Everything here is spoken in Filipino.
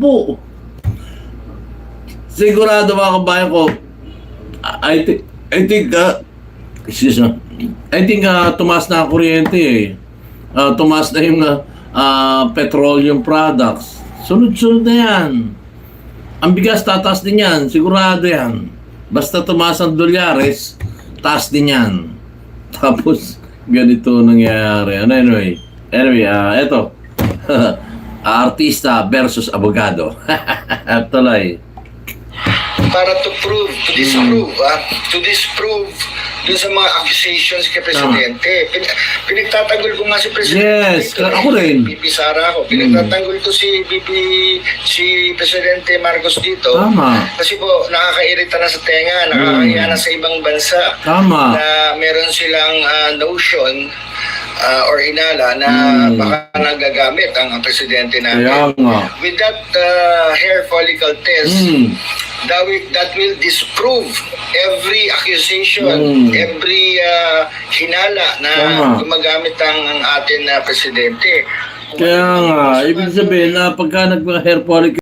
po. Sigurado mga kabayan ko, I think, excuse me, I think tumaas na ang kuryente eh. Tumaas na yung petroleum products. Sunod-sunod na yan. Ang bigas, tataas din yan. Sigurado yan. Basta tumaas ang dolyares, taas din yan. Tapos, ganito nangyayari. Anyway, eto. Artista versus abogado. Tuloy. Para to disprove dun sa mga accusations kay Presidente. Pinagtatanggol ko nga si Presidente. Yes, ako rin. BP Sara ako. Pinagtatanggol ko si Presidente Marcos dito. Tama. Kasi po, nakakairita na sa tenga, nakakahiya na sa ibang bansa. Tama. Na meron silang notion or hinala na baka nagagamit ang presidente natin. Kaya nga. With that hair follicle test, that will disprove every accusation, every hinala na gumagamit ang atin na presidente. Kaya nga, ibig sabihin na pagka nag-hair follicle